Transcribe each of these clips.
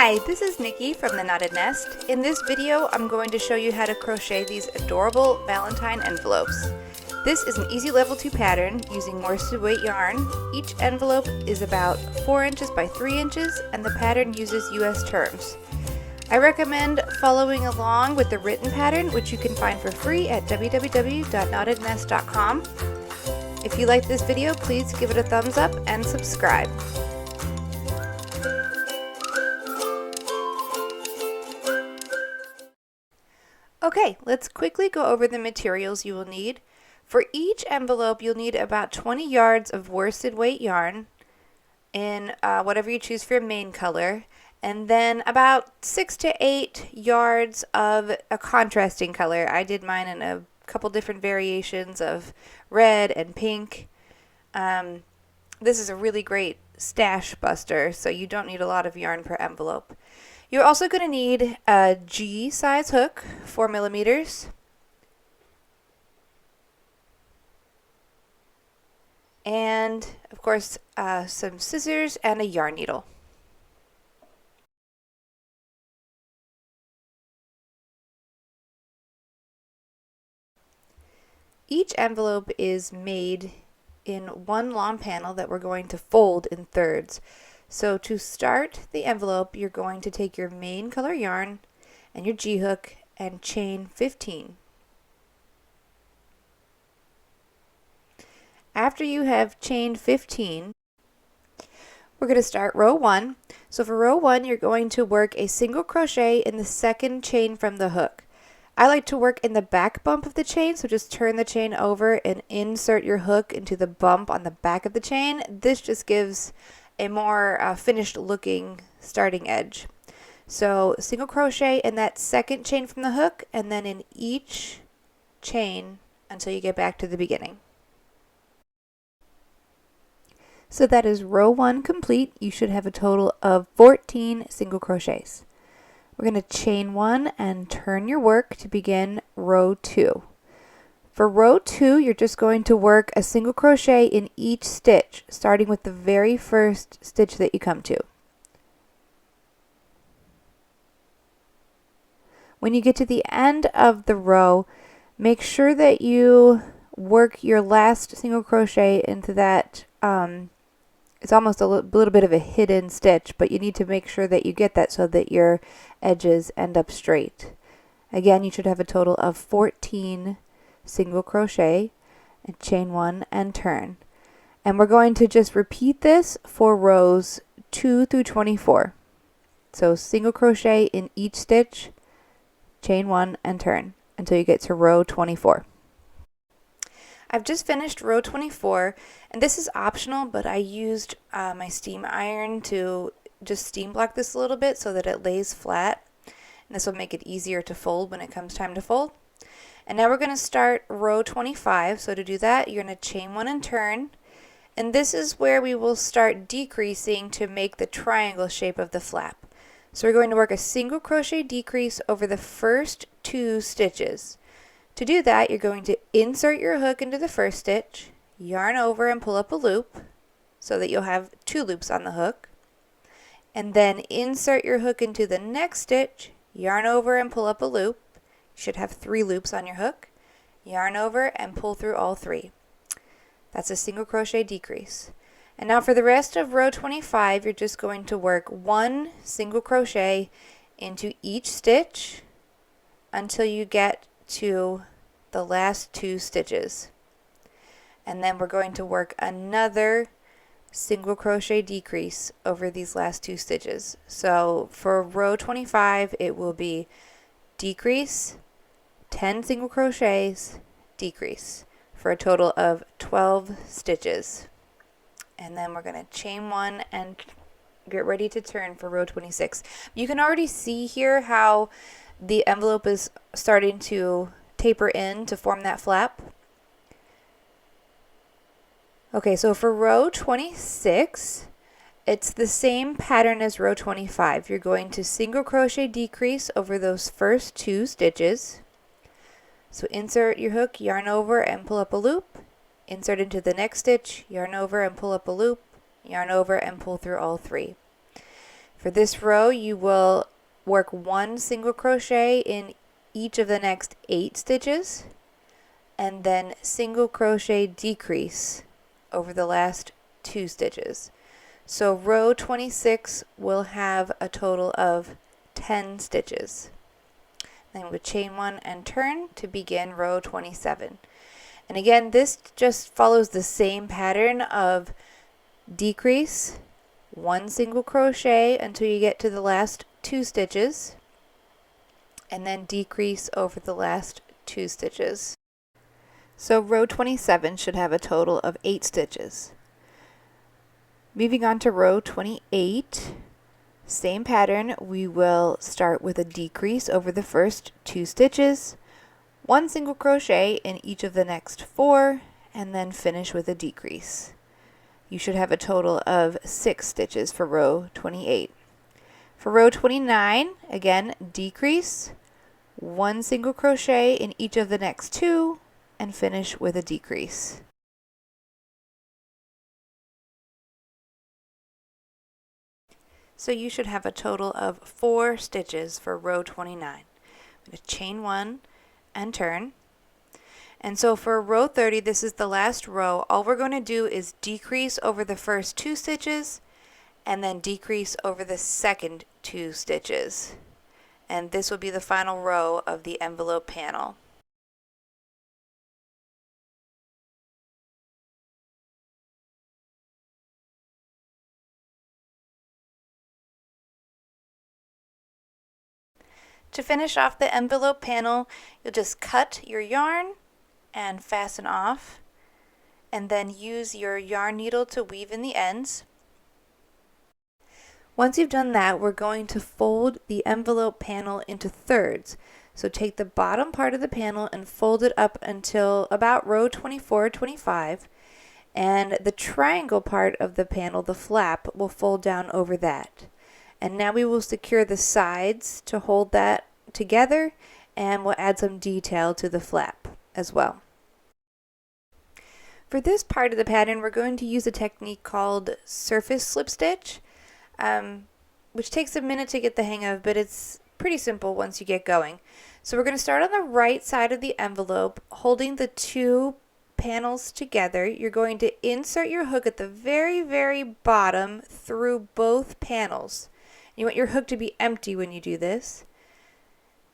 Hi, this is Nikki from The Knotted Nest. In this video, I'm going to show you how to crochet these adorable Valentine envelopes. This is an easy level 2 pattern using worsted weight yarn. Each envelope is about 4 inches by 3 inches and the pattern uses US terms. I recommend following along with the written pattern, which you can find for free at www.theknottednest.com. If you like this video, please give it a thumbs up and subscribe. Okay, let's quickly go over the materials you will need. For each envelope, you'll need about 20 yards of worsted weight yarn in whatever you choose for your main color, and then about 6 to 8 yards of a contrasting color. I did mine in a couple different variations of red and pink. This is a really great stash buster, so you don't need a lot of yarn per envelope. You're also going to need a G size hook, 4 millimeters, and of course some scissors and a yarn needle. Each envelope is made in one long panel that we're going to fold in thirds. So to start the envelope, you're going to take your main color yarn and your G hook and chain 15. After you have chained 15, we're going to start row 1. So for row 1, you're going to work a single crochet in the second chain from the hook. I like to work in the back bump of the chain, so just turn the chain over and insert your hook into the bump on the back of the chain. This just gives a more finished looking starting edge. So single crochet in that second chain from the hook and then in each chain until you get back to the beginning. So that is row 1 complete. You should have a total of 14 single crochets. We're going to chain 1 and turn your work to begin row 2. For row 2, you're just going to work a single crochet in each stitch, starting with the very first stitch that you come to. When you get to the end of the row, make sure that you work your last single crochet into that, it's almost a little bit of a hidden stitch, but you need to make sure that you get that so that your edges end up straight. Again, you should have a total of 14 single crochet and chain 1 and turn. And we're going to just repeat this for rows 2 through 24. So single crochet in each stitch, chain 1 and turn until you get to row 24. I've just finished row 24, and this is optional, but I used my steam iron to just steam block this a little bit so that it lays flat. And this will make it easier to fold when it comes time to fold. And now we're going to start row 25. So to do that, you're going to chain 1 and turn. And this is where we will start decreasing to make the triangle shape of the flap. So we're going to work a single crochet decrease over the first 2 stitches. To do that, you're going to insert your hook into the first stitch, yarn over and pull up a loop so that you'll have 2 loops on the hook. And then insert your hook into the next stitch, yarn over and pull up a loop. You should have 3 loops on your hook. Yarn over and pull through all 3. That's a single crochet decrease. And now for the rest of row 25, you're just going to work 1 single crochet into each stitch until you get to the last 2 stitches. And then we're going to work another single crochet decrease over these last 2 stitches. So for row 25, it will be decrease, 10 single crochets, decrease, for a total of 12 stitches. And then we're going to chain 1 and get ready to turn for row 26. You can already see here how the envelope is starting to taper in to form that flap. Okay, so for row 26, it's the same pattern as row 25. You're going to single crochet decrease over those first 2 stitches. So insert your hook, yarn over and pull up a loop. Insert into the next stitch, yarn over and pull up a loop, yarn over and pull through all 3. For this row, you will work 1 single crochet in each of the next 8 stitches, and then single crochet decrease over the last 2 stitches. So row 26 will have a total of 10 stitches. Then we chain 1 and turn to begin row 27. And again, this just follows the same pattern of decrease, 1 single crochet until you get to the last 2 stitches, and then decrease over the last 2 stitches. So row 27 should have a total of 8 stitches. Moving on to row 28, same pattern, we will start with a decrease over the first 2 stitches, 1 single crochet in each of the next 4, and then finish with a decrease. You should have a total of 6 stitches for row 28. For row 29, again, decrease, 1 single crochet in each of the next 2, and finish with a decrease. So you should have a total of 4 stitches for row 29. I'm going to chain 1 and turn. And so for row 30, this is the last row. All we're going to do is decrease over the first 2 stitches and then decrease over the second 2 stitches. And this will be the final row of the envelope panel. To finish off the envelope panel, you'll just cut your yarn and fasten off, and then use your yarn needle to weave in the ends. Once you've done that, we're going to fold the envelope panel into thirds. So take the bottom part of the panel and fold it up until about row 24 or 25, and the triangle part of the panel, the flap, will fold down over that. And now we will secure the sides to hold that together, and we'll add some detail to the flap as well. For this part of the pattern, we're going to use a technique called surface slip stitch, which takes a minute to get the hang of, but it's pretty simple once you get going. So we're going to start on the right side of the envelope, holding the 2 panels together. You're going to insert your hook at the very, very bottom through both panels. You want your hook to be empty when you do this.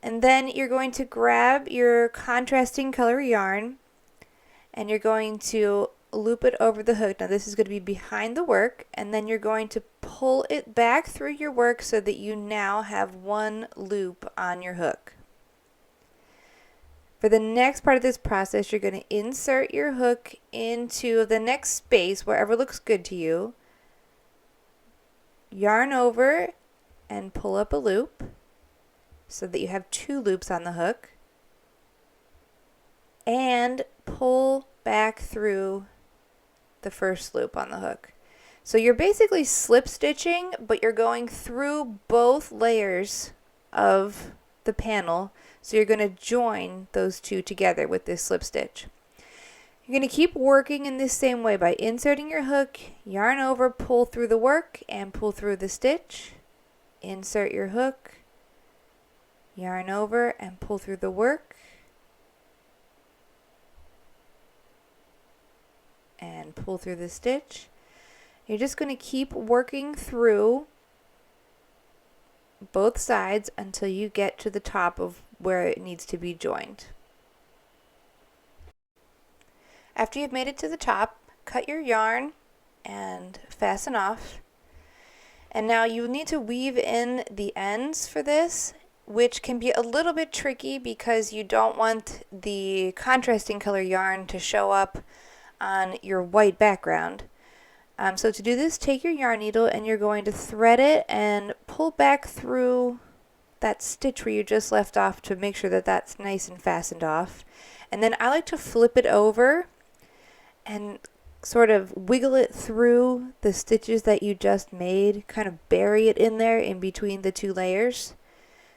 And then you're going to grab your contrasting color yarn and you're going to loop it over the hook. Now this is going to be behind the work, and then you're going to pull it back through your work so that you now have 1 loop on your hook. For the next part of this process, you're going to insert your hook into the next space, wherever looks good to you, yarn over and pull up a loop so that you have 2 loops on the hook, and pull back through the first loop on the hook. So you're basically slip stitching, but you're going through both layers of the panel, so you're going to join those 2 together with this slip stitch. You're going to keep working in this same way by inserting your hook, yarn over, pull through the work, and pull through the stitch. Insert your hook, yarn over, and pull through the work, and pull through the stitch. You're just going to keep working through both sides until you get to the top of where it needs to be joined. After you've made it to the top, cut your yarn and fasten off. And now you need to weave in the ends for this, which can be a little bit tricky because you don't want the contrasting color yarn to show up on your white background. So to do this, take your yarn needle and you're going to thread it and pull back through that stitch where you just left off to make sure that that's nice and fastened off. And then I like to flip it over and sort of wiggle it through the stitches that you just made, kind of bury it in there in between the 2 layers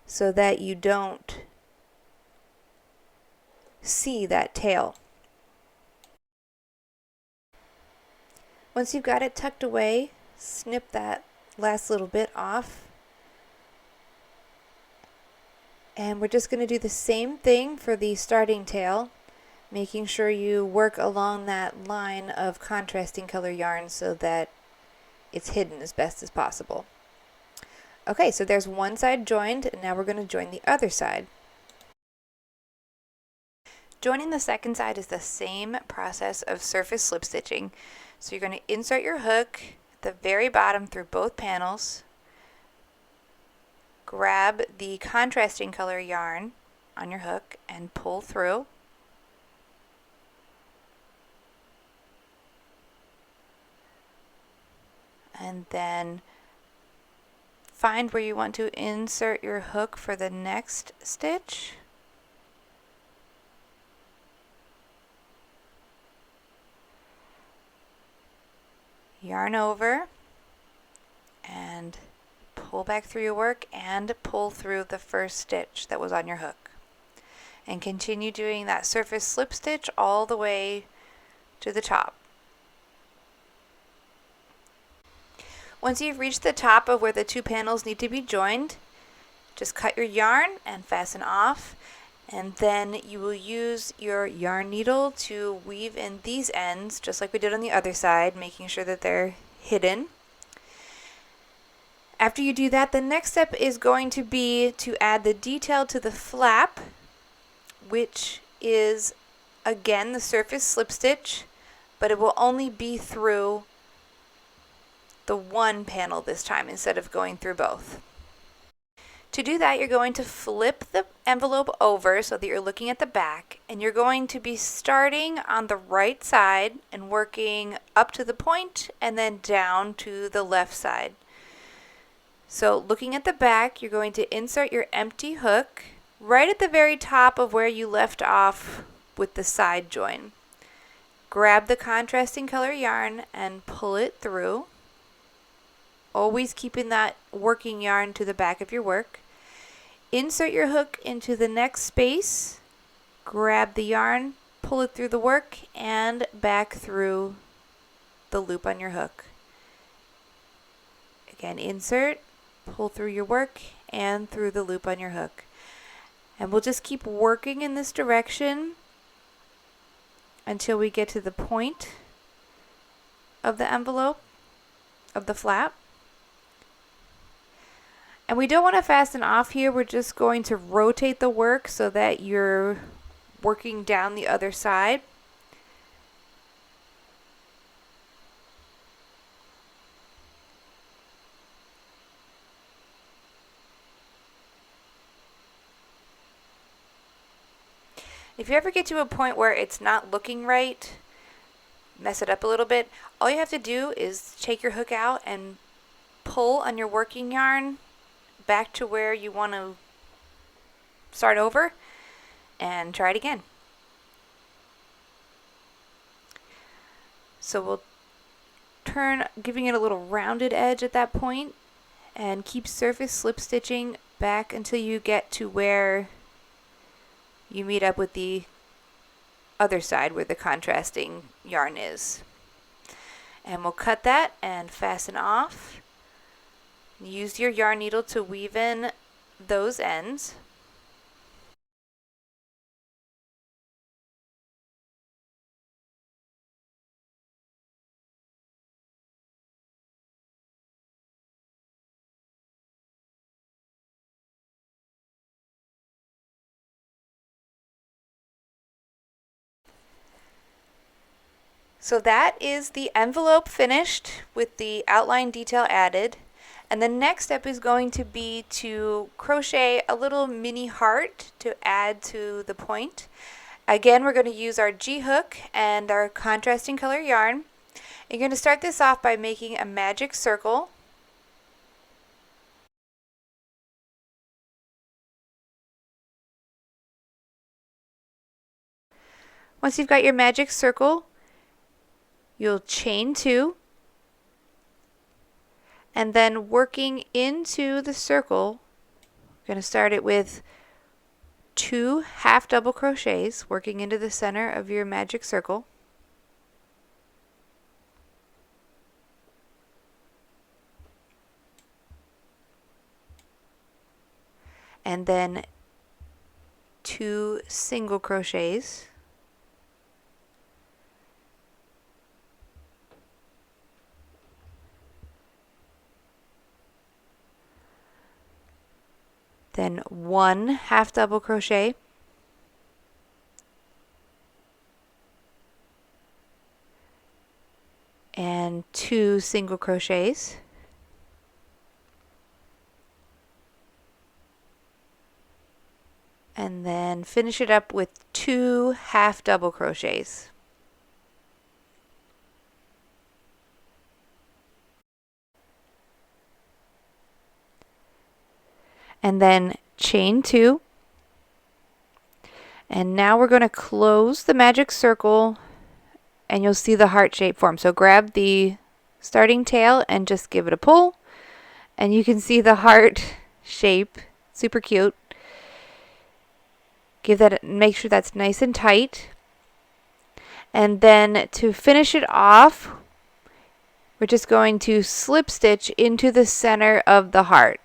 so that you don't see that tail. Once you've got it tucked away, snip that last little bit off. And we're just going to do the same thing for the starting tail, making sure you work along that line of contrasting color yarn so that it's hidden as best as possible. Okay, so there's one side joined, and now we're going to join the other side. Joining the second side is the same process of surface slip stitching. So you're going to insert your hook at the very bottom through both panels, grab the contrasting color yarn on your hook and pull through. And then find where you want to insert your hook for the next stitch. Yarn over and pull back through your work and pull through the first stitch that was on your hook. And continue doing that surface slip stitch all the way to the top. Once you've reached the top of where the two panels need to be joined, just cut your yarn and fasten off, and then you will use your yarn needle to weave in these ends just like we did on the other side, making sure that they're hidden. After you do that, the next step is going to be to add the detail to the flap, which is again the surface slip stitch, but it will only be through the one panel this time instead of going through both. To do that, you're going to flip the envelope over so that you're looking at the back, and you're going to be starting on the right side and working up to the point and then down to the left side. So looking at the back, you're going to insert your empty hook right at the very top of where you left off with the side join. Grab the contrasting color yarn and pull it through, always keeping that working yarn to the back of your work. Insert your hook into the next space, grab the yarn, pull it through the work, and back through the loop on your hook. Again, insert, pull through your work, and through the loop on your hook. And we'll just keep working in this direction until we get to the point of the envelope, of the flap. And we don't want to fasten off here, we're just going to rotate the work so that you're working down the other side. If you ever get to a point where it's not looking right, mess it up a little bit, all you have to do is take your hook out and pull on your working yarn back to where you want to start over and try it again. So we'll turn, giving it a little rounded edge at that point, and keep surface slip stitching back until you get to where you meet up with the other side where the contrasting yarn is. And we'll cut that and fasten off. Use your yarn needle to weave in those ends. So that is the envelope finished with the outline detail added. And the next step is going to be to crochet a little mini heart to add to the point. Again, we're going to use our G hook and our contrasting color yarn. You're going to start this off by making a magic circle. Once you've got your magic circle, you'll chain 2. And then working into the circle, we're going to start it with 2 half double crochets, working into the center of your magic circle. and then 2 single crochets, then 1 half double crochet, and 2 single crochets, and then finish it up with 2 half double crochets. And then chain 2. And now we're going to close the magic circle and you'll see the heart shape form. So grab the starting tail and just give it a pull and you can see the heart shape. Super cute. Make sure that's nice and tight. And then to finish it off, we're just going to slip stitch into the center of the heart.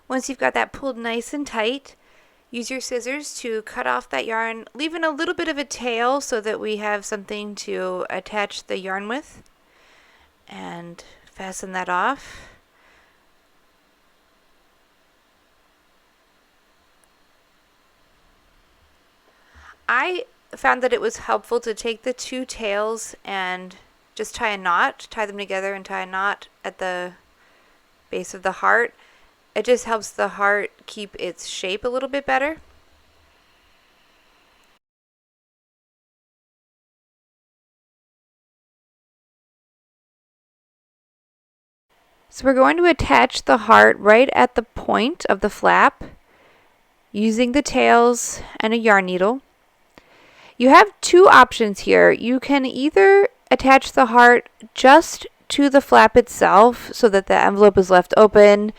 Once you've got that pulled nice and tight, use your scissors to cut off that yarn, leaving a little bit of a tail so that we have something to attach the yarn with, and fasten that off. I found that it was helpful to take the 2 tails and just tie a knot, tie them together and tie a knot at the base of the heart. It just helps the heart keep its shape a little bit better. So we're going to attach the heart right at the point of the flap using the tails and a yarn needle. You have 2 options here. You can either attach the heart just to the flap itself so that the envelope is left open.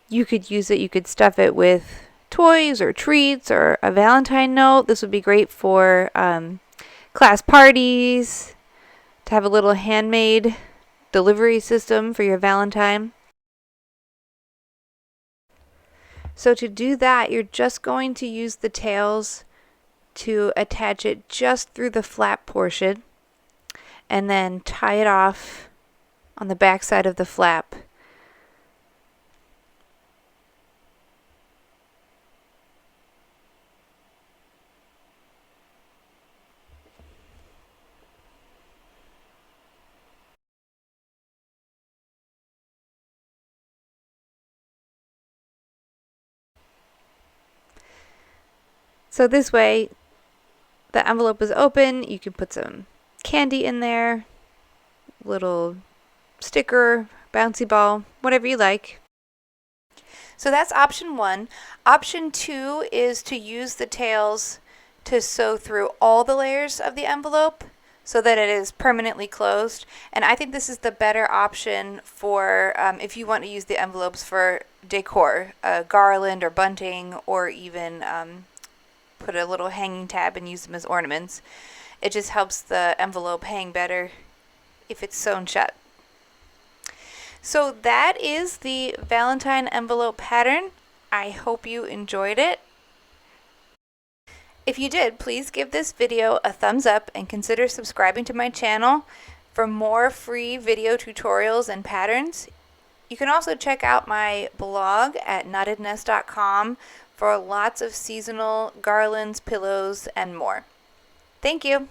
You could use it, you could stuff it with toys or treats or a Valentine note. This would be great for class parties, to have a little handmade delivery system for your Valentine. So to do that, you're just going to use the tails to attach it just through the flap portion and then tie it off on the back side of the flap. So this way, the envelope is open, you can put some candy in there, little sticker, bouncy ball, whatever you like. So that's option 1. Option 2 is to use the tails to sew through all the layers of the envelope so that it is permanently closed. And I think this is the better option for if you want to use the envelopes for decor, a garland or bunting, or even put a little hanging tab and use them as ornaments. It just helps the envelope hang better if it's sewn shut. So that is the Valentine envelope pattern. I hope you enjoyed it. If you did, please give this video a thumbs up and consider subscribing to my channel for more free video tutorials and patterns. You can also check out my blog at theknottednest.com for lots of seasonal garlands, pillows, and more. Thank you.